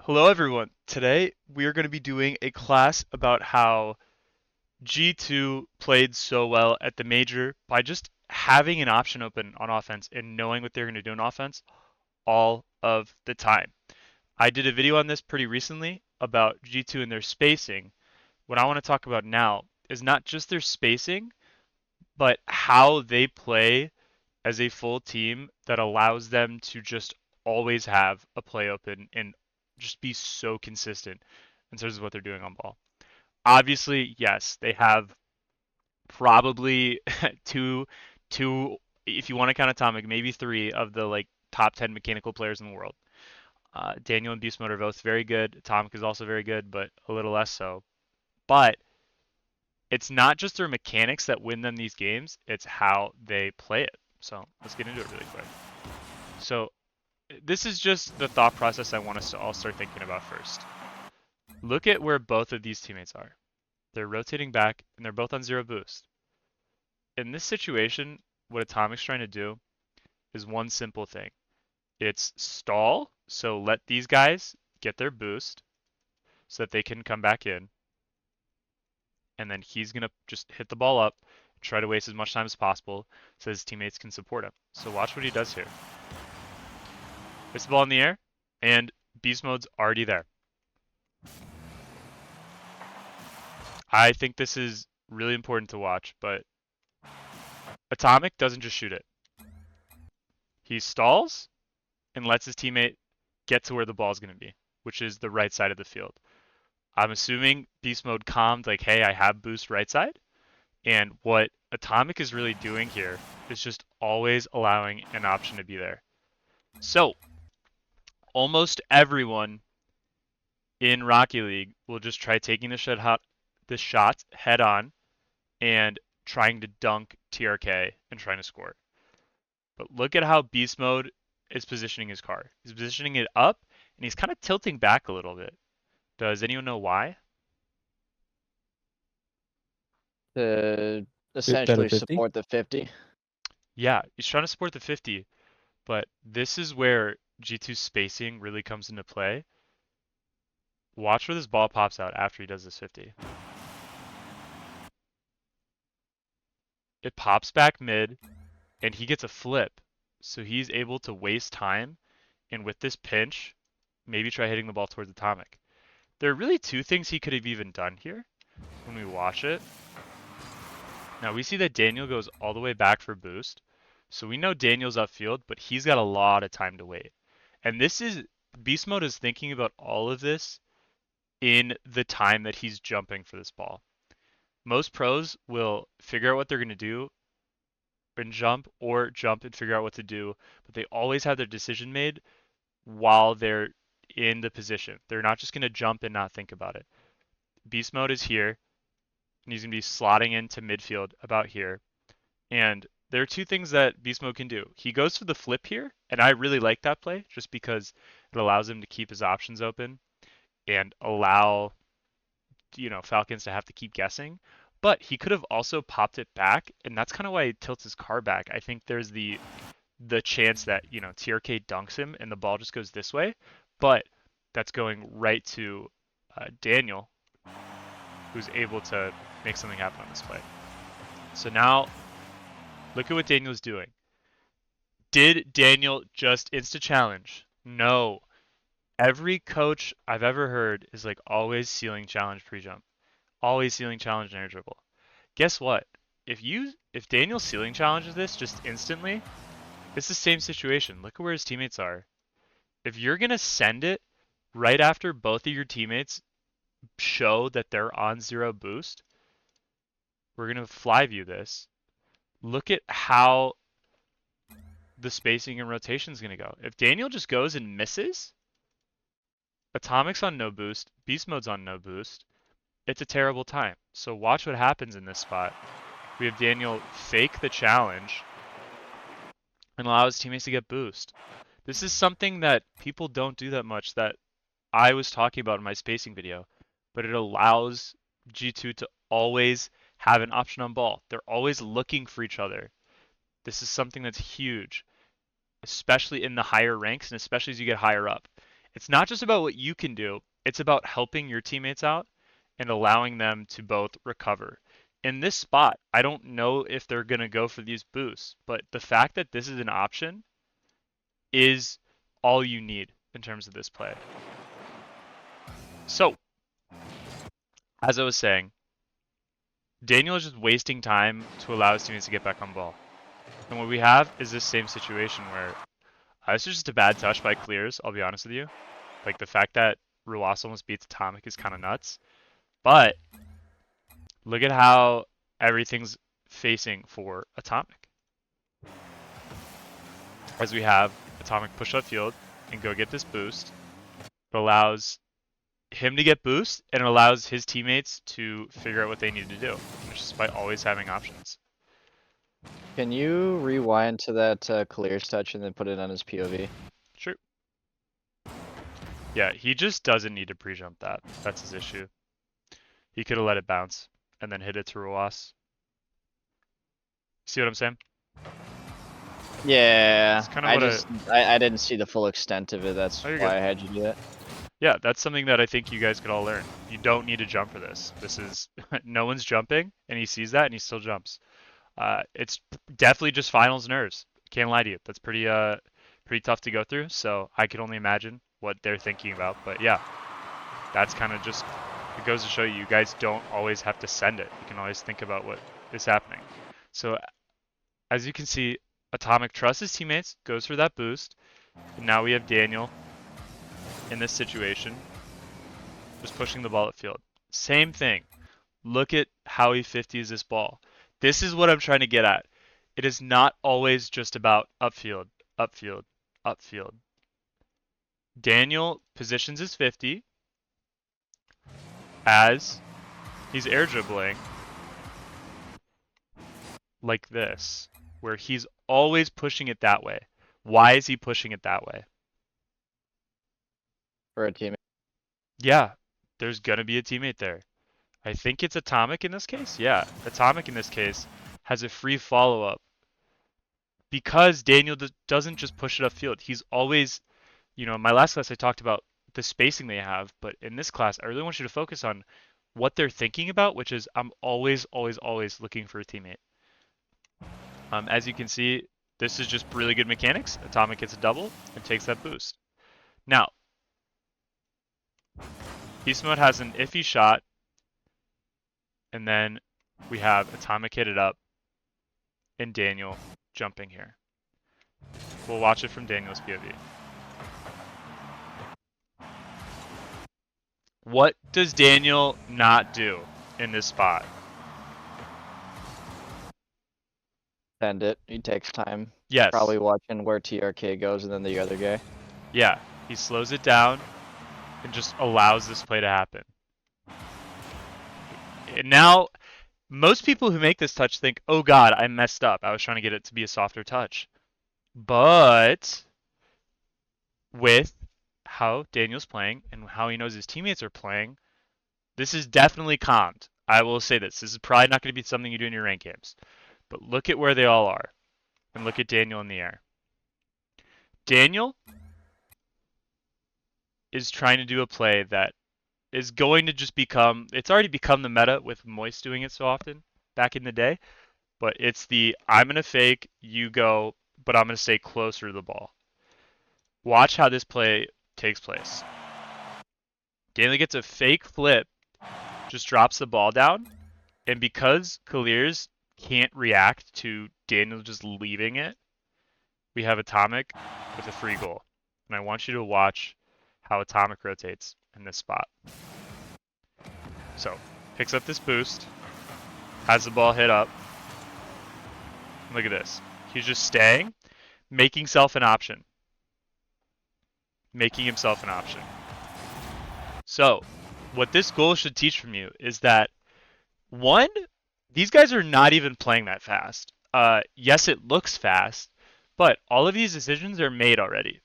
Hello everyone. Today we are going to be doing a class about how G2 played so well at the major by just having an option open on offense and knowing what they're going to do on offense all of the time. I did a video on this pretty recently about G2 and their spacing. What I want to talk about now is not just their spacing, but how they play as a full team that allows them to just always have a play open and just be so consistent in terms of what they're doing on ball. Obviously, yes, they have probably two, two, if you want to count Atomic, maybe three of the like top 10 mechanical players in the world. Daniel and Beast Mode are both very good. Atomic is also very good, but a little less so. But it's not just their mechanics that win them these games, it's how they play it. So let's get into it really quick. So this is just the thought process I want us to all start thinking about first. Look at where both of these teammates are. They're rotating back and they're both on zero boost. In this situation, what Atomic's trying to do is one simple thing. It's stall, so let these guys get their boost so that they can come back in. And then he's going to just hit the ball up, try to waste as much time as possible so his teammates can support him. So watch what he does here. Hits the ball in the air, and Beast Mode's already there. I think this is really important to watch, but Atomic doesn't just shoot it. He stalls and lets his teammate get to where the ball's going to be, which is the right side of the field. I'm assuming Beast Mode calmed, like, hey, I have boost right side. And what Atomic is really doing here is just always allowing an option to be there. So, almost everyone in Rocket League will just try taking the shot head on and trying to dunk TRK and trying to score. But look at how Beast Mode is positioning his car. He's positioning it up and he's kind of tilting back a little bit. Does anyone know why? To Better essentially 50? support the 50. Yeah, he's trying to support the 50, but this is where G2's spacing really comes into play. Watch where this ball pops out after he does this 50. It pops back mid, and he gets a flip. So he's able to waste time, and with this pinch, maybe try hitting the ball towards Atomic. There are really two things he could have even done here when we watch it. Now we see that Daniel goes all the way back for boost. So we know Daniel's upfield, but he's got a lot of time to wait. And this is, Beast Mode is thinking about all of this in the time that he's jumping for this ball. Most pros will figure out what they're going to do and jump, or jump and figure out what to do, but they always have their decision made while they're in the position. They're not just going to jump and not think about it. Beast Mode is here, and he's going to be slotting into midfield about here. And there are two things that Beast Mode can do. He goes for the flip here, and I really like that play just because it allows him to keep his options open and allow, Falcons to have to keep guessing. But he could have also popped it back, and that's kind of why he tilts his car back. I think there's the chance that, TRK dunks him and the ball just goes this way, but that's going right to Daniel, who's able to make something happen on this play. So now, look at what Daniel's doing. Did Daniel just insta-challenge? No. Every coach I've ever heard is like always ceiling challenge pre-jump. Always ceiling challenge and air dribble. Guess what? If Daniel ceiling challenges this just instantly, it's the same situation. Look at where his teammates are. If you're gonna send it right after both of your teammates show that they're on zero boost, we're gonna fly view this. Look at how the spacing and rotation is gonna go. If Daniel just goes and misses, Atomic's on no boost, Beast Mode's on no boost, it's a terrible time. So watch what happens in this spot. We have Daniel fake the challenge and allow his teammates to get boost. This is something that people don't do that much that I was talking about in my spacing video, but it allows G2 to always have an option on ball. They're always looking for each other. This is something that's huge, especially in the higher ranks and especially as you get higher up. It's not just about what you can do, it's about helping your teammates out and allowing them to both recover. In this spot, I don't know if they're going to go for these boosts, but the fact that this is an option is all you need in terms of this play. So, as I was saying, Daniel is just wasting time to allow his teammates to get back on ball. And what we have is this same situation where this is just a bad touch by Clears, I'll be honest with you. Like the fact that Ruas almost beats Atomic is kind of nuts. But look at how everything's facing for Atomic. As we have Atomic push upfield and go get this boost. It allows him to get boost and it allows his teammates to figure out what they need to do, which is by always having options. Can you rewind to that Clears touch and then put it on his POV? Sure. Yeah, he just doesn't need to pre-jump that. That's his issue. He could have let it bounce and then hit it to Ruas. See what I'm saying? Yeah, It's kind of what I didn't see the full extent of it. That's you're why good. I had you do that. Yeah, that's something that I think you guys could all learn. You don't need to jump for this. This is no one's jumping, and he sees that and he still jumps. It's definitely just finals nerves. Can't lie to you. That's pretty tough to go through. So I can only imagine what they're thinking about. But yeah, that's kind of just it goes to show you guys don't always have to send it. You can always think about what is happening. So as you can see, Atomic trusts his teammates, goes for that boost. And now we have Daniel in this situation, just pushing the ball at field. Same thing. Look at how he 50s this ball. This is what I'm trying to get at. It is not always just about upfield, upfield, upfield. Daniel positions his 50 as he's air dribbling like this, where he's always pushing it that way. Why is he pushing it that way? For a teammate. Yeah, there's going to be a teammate there. I think it's Atomic in this case. Yeah, Atomic in this case has a free follow-up because Daniel doesn't just push it upfield. He's always, in my last class I talked about the spacing they have, but in this class I really want you to focus on what they're thinking about, which is I'm always, always, always looking for a teammate. As you can see, this is just really good mechanics. Atomic gets a double and takes that boost. Now, Beast Mode has an iffy shot, and then we have Atomic hit it up, and Daniel jumping here. We'll watch it from Daniel's POV. What does Daniel not do in this spot? Send it. He takes time. Yes. Probably watching where TRK goes and then the other guy. Yeah, he slows it down and just allows this play to happen. And now, most people who make this touch think, oh god, I messed up. I was trying to get it to be a softer touch. But with how Daniel's playing and how he knows his teammates are playing, this is definitely calmed. I will say this. This is probably not going to be something you do in your rank games. But look at where they all are. And look at Daniel in the air. Daniel is trying to do a play that is going to just become, it's already become the meta with Moist doing it so often back in the day. But it's the, I'm going to fake, you go, but I'm going to stay closer to the ball. Watch how this play takes place. Daniel gets a fake flip, just drops the ball down, and because Clears can't react to Daniel just leaving it, we have Atomic with a free goal. And I want you to watch how Atomic rotates in this spot. So, picks up this boost, has the ball hit up. Look at this. He's just staying, making himself an option. Making himself an option. So, what this goal should teach from you is that, one, these guys are not even playing that fast. Yes, it looks fast, but all of these decisions are made already.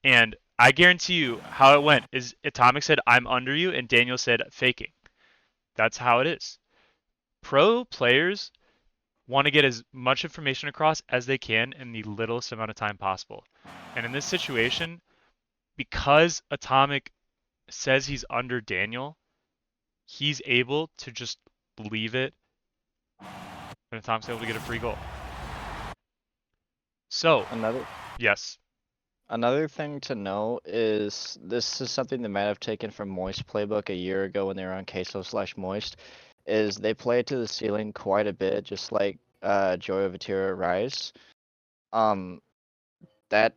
And I guarantee you how it went is Atomic said, I'm under you, and Daniel said, faking. That's how it is. Pro players want to get as much information across as they can in the littlest amount of time possible. And in this situation, because Atomic says he's under Daniel, he's able to just leave it, and Atomic's able to get a free goal. So, Another yes. another thing to know is this is something they might have taken from Moist playbook a year ago when they were on Queso/Moist, is they play it to the ceiling quite a bit, just like Joy of Vatira Rise. Um, that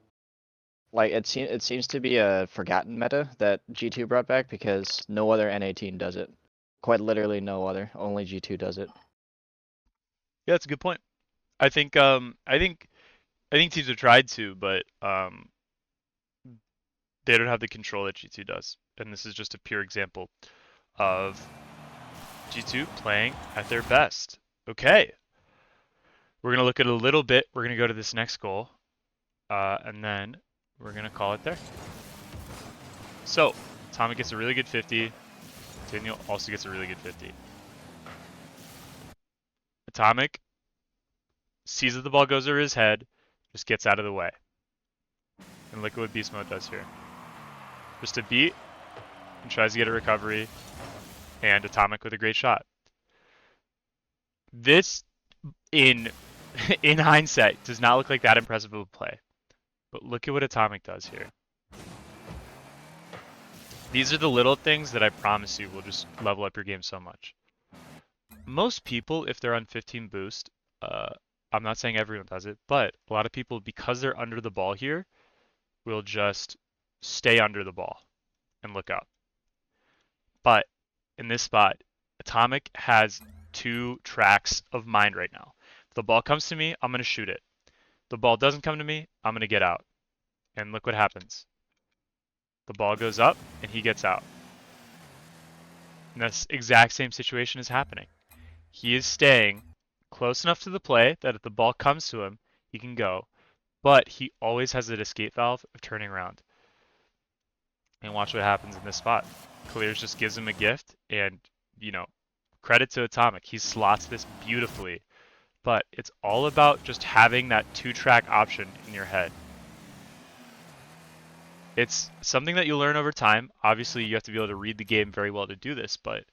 it seems to be a forgotten meta that G2 brought back because no other NA team does it. Quite literally no other. Only G2 does it. Yeah, that's a good point. I think I think teams have tried to, but they don't have the control that G2 does. And this is just a pure example of G2 playing at their best. Okay, we're gonna look at a little bit. We're gonna go to this next goal, and then we're gonna call it there. So Tommy gets a really good 50. Daniel also gets a really good 50. Atomic sees that the ball goes over his head, just gets out of the way. And look at what Beast Mode does here. Just a beat and tries to get a recovery, and Atomic with a great shot. This, in in hindsight, does not look like that impressive of a play. But look at what Atomic does here. These are the little things that I promise you will just level up your game so much. Most people, if they're on 15 boost, I'm not saying everyone does it, but a lot of people, because they're under the ball here, will just stay under the ball and look up. But in this spot, Atomic has two tracks of mind right now. If the ball comes to me, I'm going to shoot it. If the ball doesn't come to me, I'm going to get out. And look what happens. The ball goes up and he gets out. And this exact same situation is happening. He is staying close enough to the play that if the ball comes to him, he can go. But he always has that escape valve of turning around. And watch what happens in this spot. Clears just gives him a gift, and, credit to Atomic. He slots this beautifully. But it's all about just having that two-track option in your head. It's something that you learn over time. Obviously, you have to be able to read the game very well to do this, but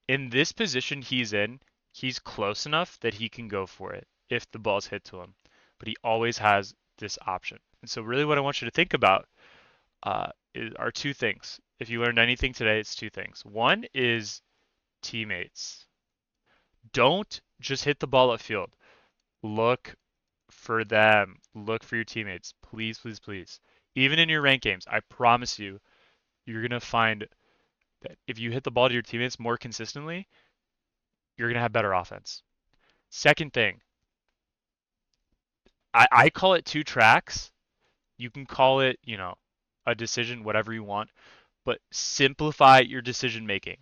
in this position he's in, he's close enough that he can go for it if the ball's hit to him. But he always has this option. And so really what I want you to think about are two things. If you learned anything today, it's two things. One is teammates. Don't just hit the ball upfield. Look for them. Look for your teammates. Please, please, please. Even in your ranked games, I promise you, you're going to find that if you hit the ball to your teammates more consistently, you're going to have better offense. Second thing, I call it two tracks. You can call it, a decision, whatever you want, but simplify your decision making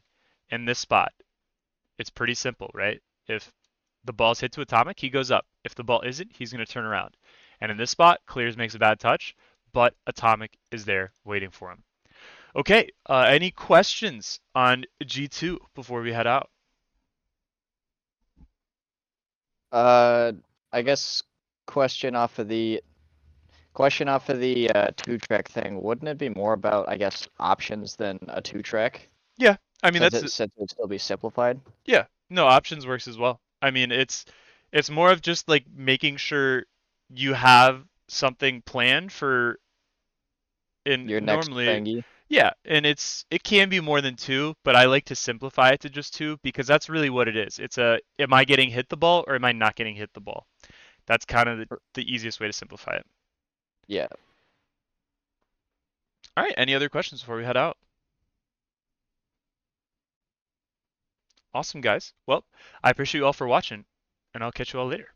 in this spot. It's pretty simple, right? If the ball's hit to Atomic, he goes up. If the ball isn't, he's going to turn around. And in this spot, Clears makes a bad touch, but Atomic is there waiting for him. Okay, any questions on G2 before we head out? I guess question off of the two-track thing. Wouldn't it be more about, I guess, options than a two-track? Yeah, I mean Since that's it would still be simplified? yeah. No, options works as well. I mean it's more of just like making sure you have something planned for in Your next normally thingy? yeah, and it can be more than two, but I like to simplify it to just two because that's really what it is. It's a am I getting hit the ball or am I not getting hit the ball? That's kind of the easiest way to simplify it. Yeah. All right, any other questions before we head out? Awesome, guys. Well, I appreciate you all for watching, and I'll catch you all later.